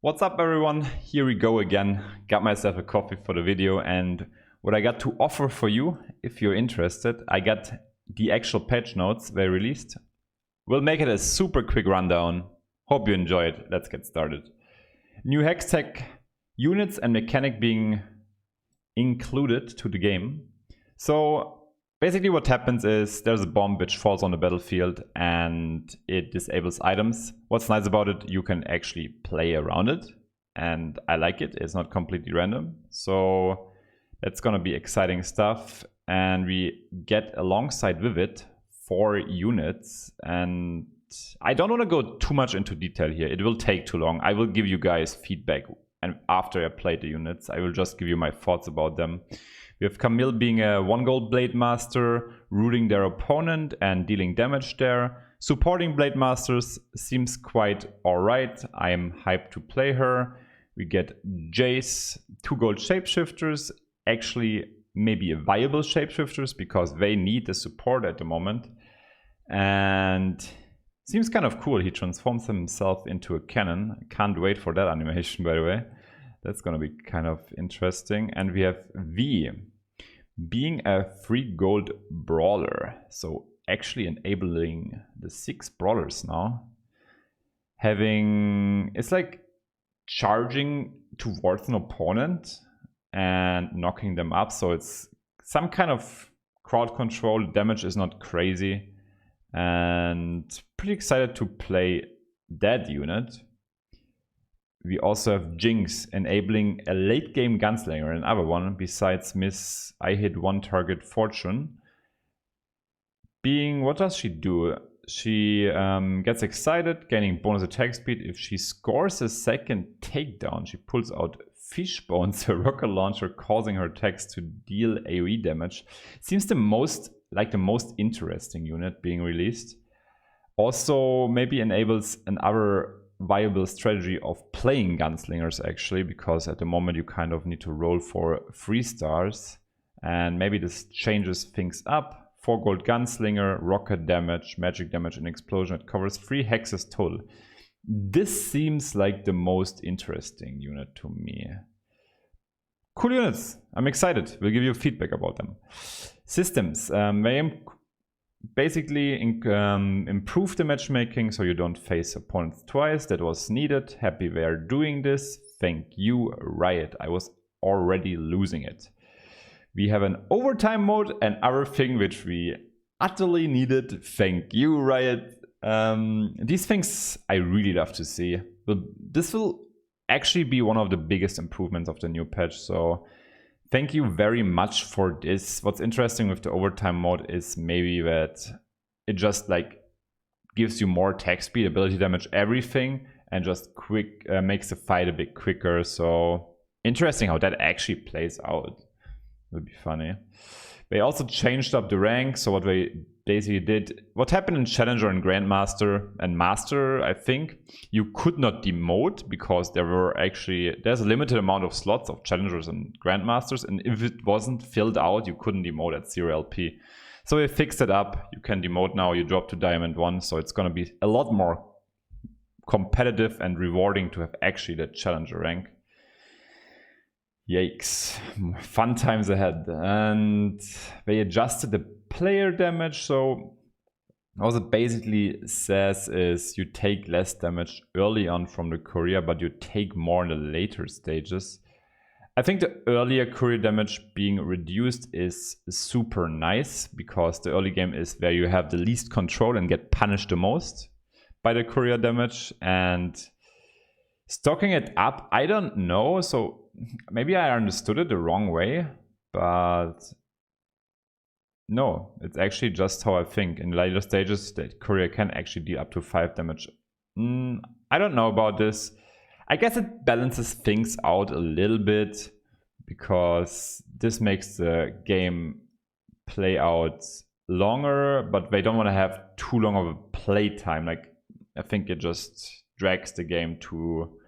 What's up everyone, here we go again. Got myself a coffee for the video, and what I got to offer for you, if you're interested, I got the actual patch notes they released. We'll make it a super quick rundown. Hope you enjoy it. Let's get started. New Hextech units and mechanic being included to the game. So basically what happens is there's a bomb which falls on the battlefield and it disables items. What's nice about it, you can actually play around it, and I like it. It's not completely random, so that's gonna be exciting stuff. And we get alongside with it 4 units, and I don't want to go too much into detail here. It will take too long. I will give you guys feedback, and after I play the units I will just give you my thoughts about them. We have Camille being a 1 gold Blade Master, rooting their opponent and dealing damage there. Supporting Blade Masters seems quite alright. I am hyped to play her. We get Jace, 2 gold Shapeshifters, actually maybe a viable Shapeshifters because they need the support at the moment. And seems kind of cool. He transforms himself into a cannon. I can't wait for that animation, by the way. That's gonna be kind of interesting. And we have V being a 3 gold brawler. So actually enabling the 6 brawlers now. It's like charging towards an opponent and knocking them up. So it's some kind of crowd control. Damage is not crazy. And pretty excited to play that unit. We also have Jinx enabling a late game gunslinger, another one besides Miss I hit 1 target fortune. What does she do? She gets excited, gaining bonus attack speed. If she scores a second takedown, she pulls out fish bones, a rocket launcher, causing her attacks to deal AoE damage. Seems the most interesting unit being released. Also maybe enables another viable strategy of playing gunslingers actually, because at the moment you kind of need to roll for 3 stars, and maybe this changes things up. 4 gold gunslinger, rocket damage, magic damage, and explosion. It covers 3 hexes total. This seems like the most interesting unit to me. Cool units. I'm excited. We'll give you feedback about them. Systems. They basically improve the matchmaking so you don't face opponents twice. That was needed. Happy they're doing this. Thank you, Riot. I was already losing it. We have an overtime mode and other thing which we utterly needed. Thank you, Riot. These things I really love to see. This will actually be one of the biggest improvements of the new patch, so thank you very much for this. What's interesting with the overtime mode is maybe that it just like gives you more attack speed, ability damage, everything, and just makes the fight a bit quicker. So interesting how that actually plays out. Would be funny. They also changed up the rank. So what they basically did, what happened in Challenger and Grandmaster and Master, I think, you could not demote because there's a limited amount of slots of Challengers and Grandmasters, and if it wasn't filled out, you couldn't demote at 0 LP. So they fixed it up. You can demote now, you drop to Diamond 1, so it's gonna be a lot more competitive and rewarding to have actually the Challenger rank. Yikes, fun times ahead. And they adjusted the player damage. So all it basically says is you take less damage early on from the courier, but you take more in the later stages. I think the earlier courier damage being reduced is super nice, because the early game is where you have the least control and get punished the most by the courier damage. And stocking it up, I don't know. So maybe I understood it the wrong way, but no, it's actually just how I think. In later stages, the courier can actually deal up to 5 damage. I don't know about this. I guess it balances things out a little bit, because this makes the game play out longer, but they don't want to have too long of a play time. Like, I think it just drags the game too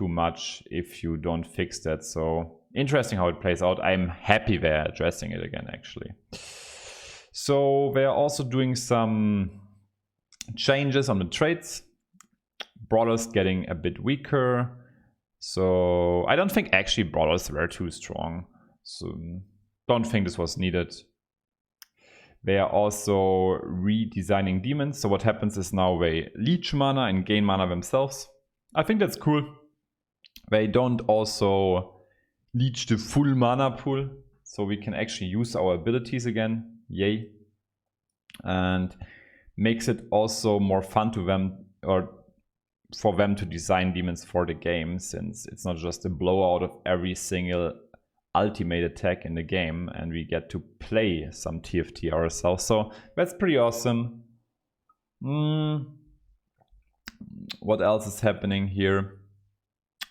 much if you don't fix that. So interesting how it plays out. I'm happy they're addressing it again, actually. So they're also doing some changes on the traits. Brawlers getting a bit weaker. So I don't think actually brawlers were too strong. So don't think this was needed. They are also redesigning demons. So what happens is now they leech mana and gain mana themselves. I think that's cool. They don't also leech the full mana pool. So we can actually use our abilities again. Yay. And makes it also more fun to them, or for them to design demons for the game, since it's not just a blowout of every single ultimate attack in the game, and we get to play some TFT ourselves. So that's pretty awesome. What else is happening here?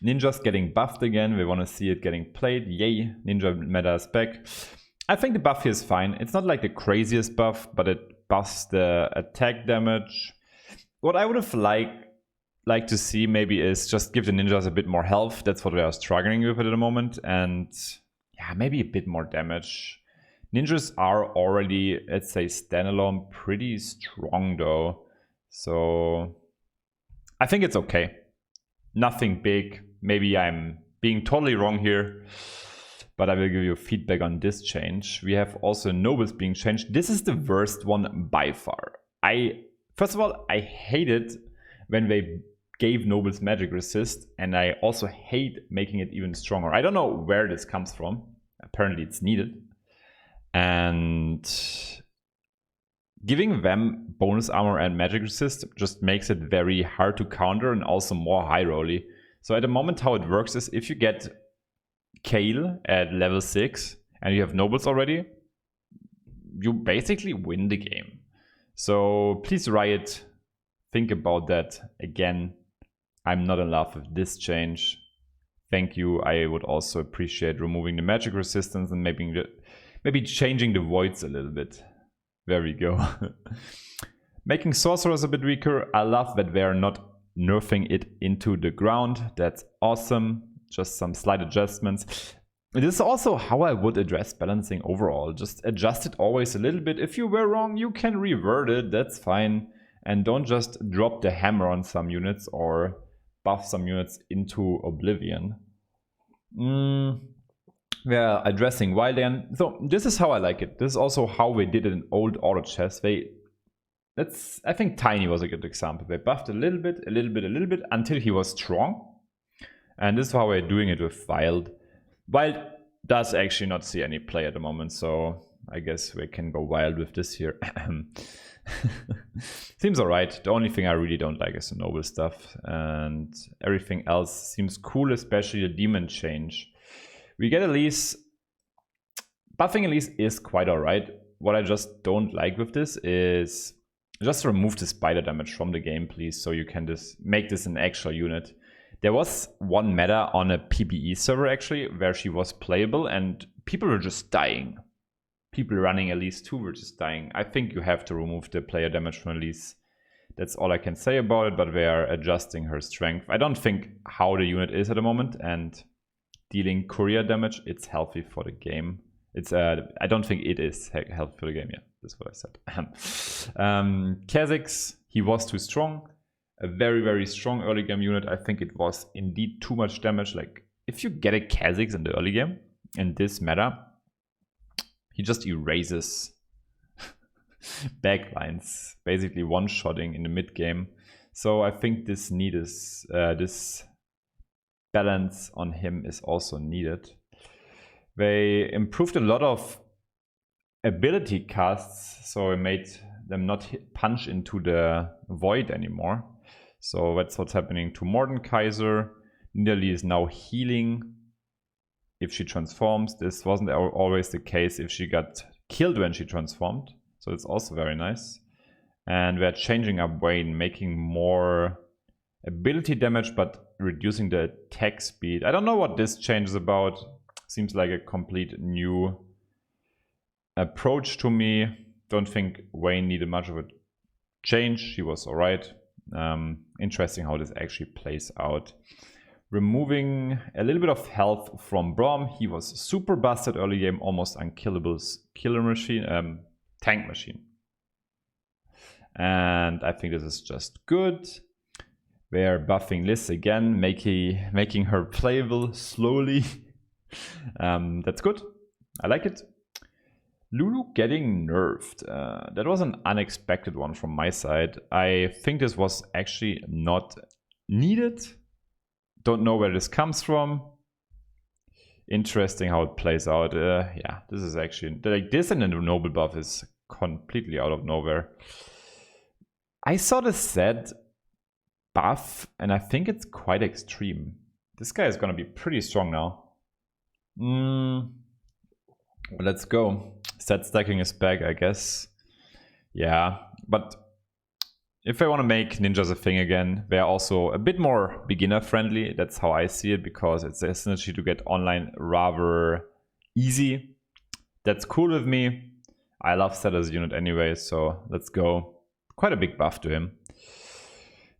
Ninja's getting buffed again. We want to see it getting played. Yay, Ninja meta is back. I think the buff here is fine. It's not like the craziest buff, but it buffs the attack damage. What I would have liked to see maybe is just give the ninjas a bit more health. That's what we are struggling with at the moment. And yeah, maybe a bit more damage. Ninjas are already, let's say, standalone pretty strong though. So I think it's okay. Nothing big. Maybe I'm being totally wrong here, but I will give you feedback on this change. We have also nobles being changed. This is the worst one by far. First of all, I hate it when they gave nobles magic resist, and I also hate making it even stronger. I don't know where this comes from. Apparently it's needed. And giving them bonus armor and magic resist just makes it very hard to counter and also more high rolly. So at the moment how it works is if you get Kale at level 6 and you have nobles already, you basically win the game. So please Riot, think about that again. I'm not in love with this change. Thank you. I would also appreciate removing the magic resistance and maybe changing the voids a little bit. There we go. Making sorcerers a bit weaker. I love that they're not nerfing it into the ground. That's awesome. Just some slight adjustments. This is also how I would address balancing overall. Just adjust it always a little bit. If you were wrong, you can revert it. That's fine. And don't just drop the hammer on some units or buff some units into oblivion. We're addressing Wildland. So this is how I like it. This is also how we did it in old auto chess. I think Tiny was a good example. They buffed a little bit until he was strong. And this is how we're doing it with Wild. Wild does actually not see any play at the moment, so I guess we can go wild with this here. Seems alright. The only thing I really don't like is the noble stuff, and everything else seems cool, especially the demon change. We get Elise. Buffing Elise is quite alright. What I just don't like with this is just remove the spider damage from the game, please, so you can just make this an actual unit. There was one meta on a PBE server actually where she was playable and people were just dying. People running Elise 2 were just dying. I think you have to remove the player damage from Elise. That's all I can say about it, but they are adjusting her strength. I don't think how the unit is at the moment, and dealing courier damage, it's healthy for the game. I don't think it is healthy for the game, yeah, that's what I said. Kha'Zix, he was too strong. A very, very strong early game unit. I think it was indeed too much damage. Like, if you get a Kha'Zix in the early game, in this meta, he just erases backlines, basically one-shotting in the mid-game. So I think this this balance on him is also needed. They improved a lot of ability casts, so it made them not punch into the void anymore. So that's what's happening to Mordenkaiser. Nidalee is now healing if she transforms. This wasn't always the case if she got killed when she transformed. So it's also very nice. And we're changing up Wayne, making more ability damage but reducing the attack speed. I don't know what this change is about. Seems like a complete new approach to me. Don't think Wayne needed much of a change. He was alright. Interesting how this actually plays out. Removing a little bit of health from Braum. He was super busted early game, almost unkillable killer machine, tank machine. And I think this is just good. They're buffing Liz again, making her playable slowly. That's good. I like it. Lulu getting nerfed. That was an unexpected one from my side. I think this was actually not needed. Don't know where this comes from. Interesting how it plays out. Yeah, this is actually like this, and the noble buff is completely out of nowhere. I saw the set buff, and I think it's quite extreme. This guy is gonna be pretty strong now. Let's go. Set stacking is back, I guess. Yeah, but if I want to make ninjas a thing again, they're also a bit more beginner friendly. That's how I see it, because it's essentially to get online rather easy. That's cool with me. I love Set as a unit anyway, so let's go. Quite a big buff to him.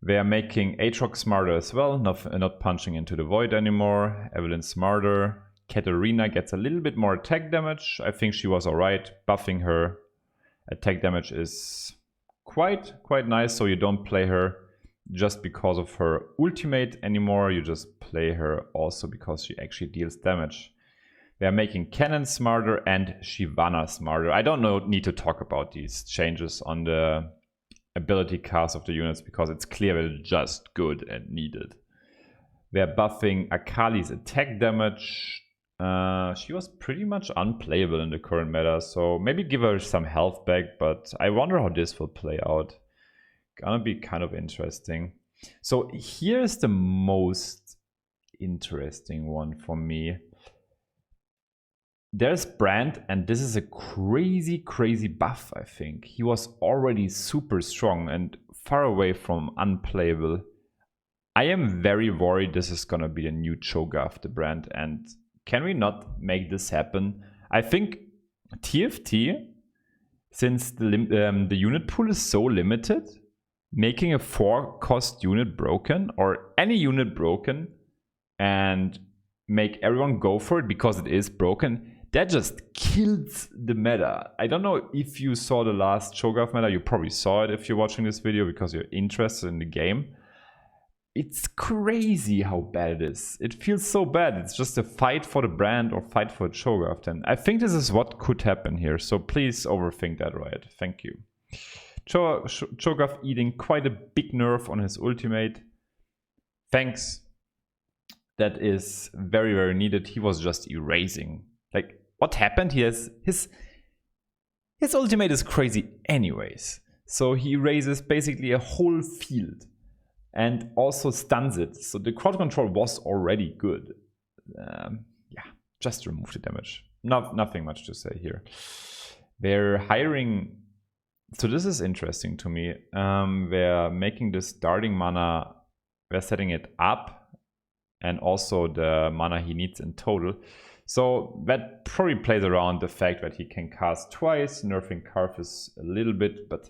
They are making Aatrox smarter as well, not punching into the void anymore. Evelyn smarter. Katarina gets a little bit more attack damage. I think she was alright. Buffing her attack damage is quite nice, so you don't play her just because of her ultimate anymore. You just play her also because she actually deals damage. They are making Cannon smarter and Shyvana smarter. I don't need to talk about these changes on the ability cast of the units, because it's clear that it's just good and needed. They're buffing Akali's attack damage. She was pretty much unplayable in the current meta, so maybe give her some health back, but I wonder how this will play out. Gonna be kind of interesting. So here's the most interesting one for me. There's Brand, and this is a crazy buff, I think. He was already super strong and far away from unplayable. I am very worried this is gonna be a new Cho'Gath, the Brand, and can we not make this happen? I think TFT, since the unit pool is so limited, making a 4-cost unit broken, or any unit broken, and make everyone go for it because it is broken, that just kills the meta. I don't know if you saw the last Cho'Gath meta. You probably saw it if you're watching this video because you're interested in the game. It's crazy how bad it is. It feels so bad. It's just a fight for the Brand or fight for Cho'Gath. And I think this is what could happen here. So please overthink that, Riot. Thank you. Cho'Gath eating quite a big nerf on his ultimate. Thanks. That is very needed. He was just erasing. Like, what happened? He has his ultimate is crazy anyways. So he erases basically a whole field. And also stuns it. So the crowd control was already good. Yeah, just remove the damage. Nothing much to say here. They're hiring... So this is interesting to me. They're making the starting mana... They're setting it up. And also the mana he needs in total. So that probably plays around the fact that he can cast twice. Nerfing Karthus a little bit, but...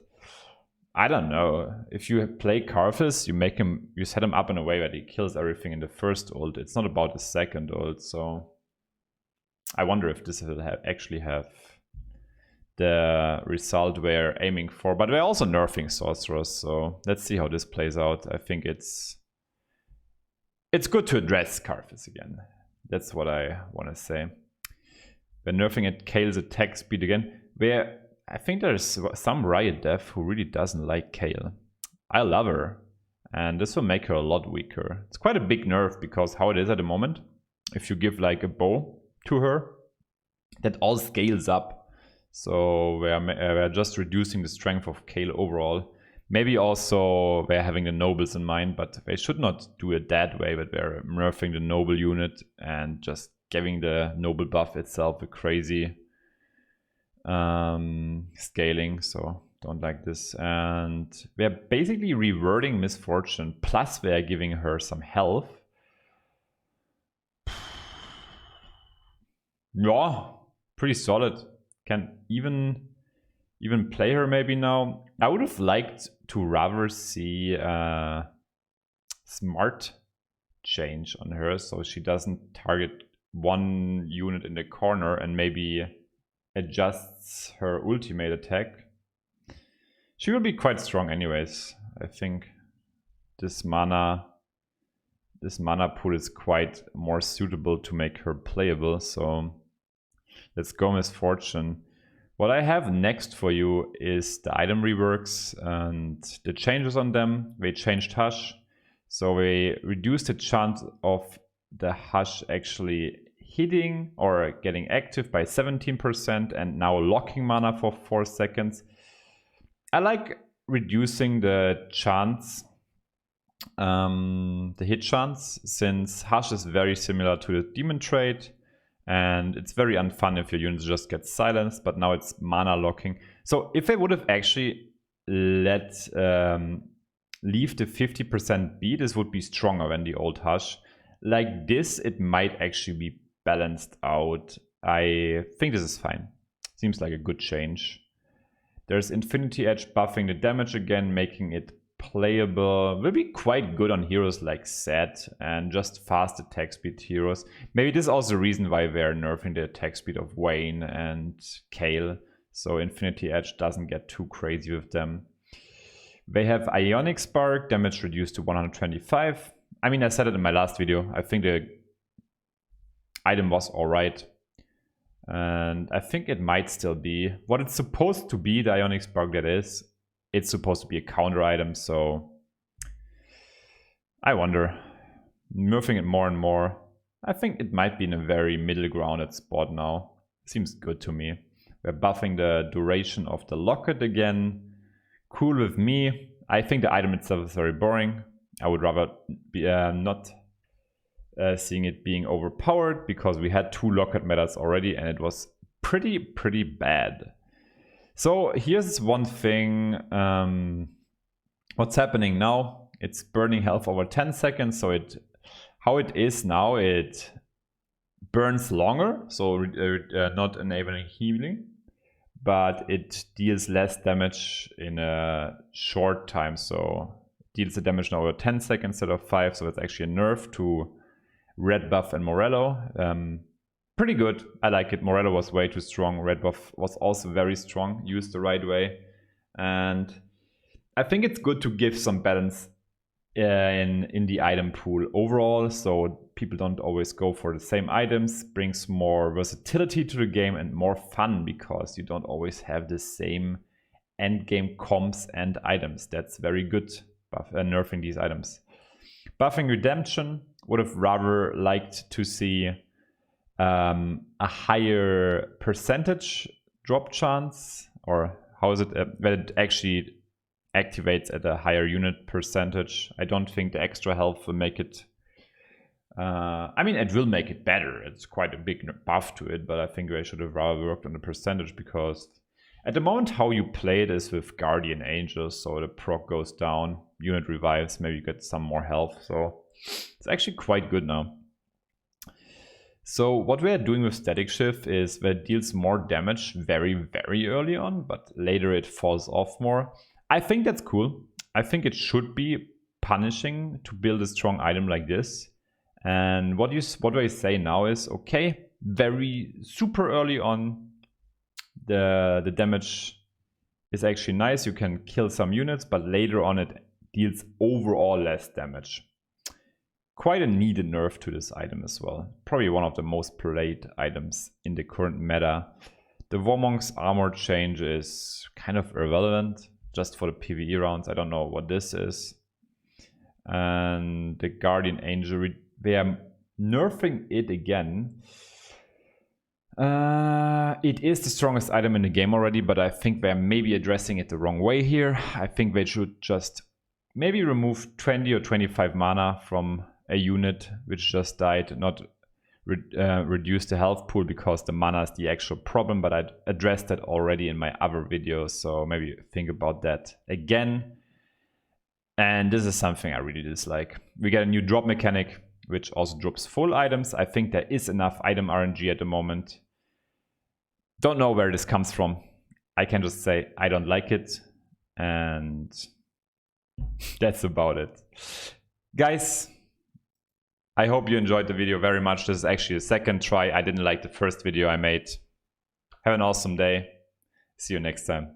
I don't know. If you play Karthus, you set him up in a way that he kills everything in the first ult. It's not about the second ult, so I wonder if this will actually have the result we're aiming for. But we're also nerfing sorcerers, so let's see how this plays out. I think it's good to address Karthus again. That's what I want to say. We're nerfing at Kale's attack speed again. I think there's some Riot dev who really doesn't like Kale. I love her, and this will make her a lot weaker. It's quite a big nerf, because how it is at the moment, if you give like a bow to her, that all scales up. So we're just reducing the strength of Kale overall. Maybe also they're having the nobles in mind, but they should not do it that way, but they're nerfing the noble unit and just giving the noble buff itself a crazy scaling, so don't like this. And they're basically reverting Misfortune, plus they're giving her some health. Yeah, pretty solid. Can even play her maybe now. I would have liked to rather see smart change on her, so she doesn't target one unit in the corner and maybe adjusts her ultimate attack. She will be quite strong anyways, I think. this mana pool is quite more suitable to make her playable. So let's go Misfortune. What I have next for you is the item reworks and the changes on them. They changed Hush. So they reduced the chance of the Hush actually hitting or getting active by 17% and now locking mana for 4 seconds. I like reducing the chance, the hit chance, since Hush is very similar to the Demon trait. And it's very unfun if your units just get silenced, but now it's mana locking. So if they would have actually leave the 50% be, this would be stronger than the old Hush. Like this, it might actually be balanced out. I think this is fine. Seems like a good change. There's Infinity Edge buffing the damage again, making it playable. Will be quite good on heroes like Zed and just fast attack speed heroes. Maybe this is also the reason why they're nerfing the attack speed of Wayne and Kale, so Infinity Edge doesn't get too crazy with them. They have Ionic Spark, damage reduced to 125. I mean, I said it in my last video. I think the item was alright. And I think it might still be what it's supposed to be, the Ionic Spark that is. It's supposed to be a counter item, so I wonder. Nerfing it more and more. I think it might be in a very middle grounded spot now. Seems good to me. We're buffing the duration of the locket again. Cool with me. I think the item itself is very boring. I would rather be not seeing it being overpowered, because we had 2 locket metas already and it was pretty bad. So here's one thing, what's happening now, it's burning health over 10 seconds, so how it is now, it burns longer, so not enabling healing, but it deals less damage in a short time, so it deals the damage now over 10 seconds instead of 5, so it's actually a nerf to Red Buff and Morello. Pretty good. I like it. Morello was way too strong. Red Buff was also very strong, used the right way. And I think it's good to give some balance in the item pool overall, so people don't always go for the same items. Brings more versatility to the game and more fun, because you don't always have the same end game comps and items. That's very good, nerfing these items. Buffing Redemption. Would have rather liked to see a higher percentage drop chance, or how is it that it actually activates at a higher unit percentage. I don't think the extra health will make it, I mean, it will make it better. It's quite a big buff to it, but I think I should have rather worked on the percentage, because at the moment how you play it is with Guardian Angels, so the proc goes down, unit revives, maybe you get some more health, so it's actually quite good now. So what we are doing with Static Shift is that it deals more damage very early on, but later it falls off more. I think that's cool. I think it should be punishing to build a strong item like this. And what I say now is, okay, very super early on, the damage is actually nice. You can kill some units, but later on it deals overall less damage. Quite a needed nerf to this item as well. Probably one of the most played items in the current meta. The Warmonk's armor change is kind of irrelevant, just for the PvE rounds. I don't know what this is. And the Guardian Angel, they are nerfing it again. It is the strongest item in the game already, but I think they're maybe addressing it the wrong way here. I think they should just maybe remove 20 or 25 mana from a unit which just died, not reduce the health pool, because the mana is the actual problem, but I addressed that already in my other videos, so maybe think about that again. And this is something I really dislike. We get a new drop mechanic, which also drops full items. I think there is enough item RNG at the moment. Don't know where this comes from. I can just say I don't like it, and that's about it. Guys, I hope you enjoyed the video very much. This is actually the second try. I didn't like the first video I made. Have an awesome day. See you next time.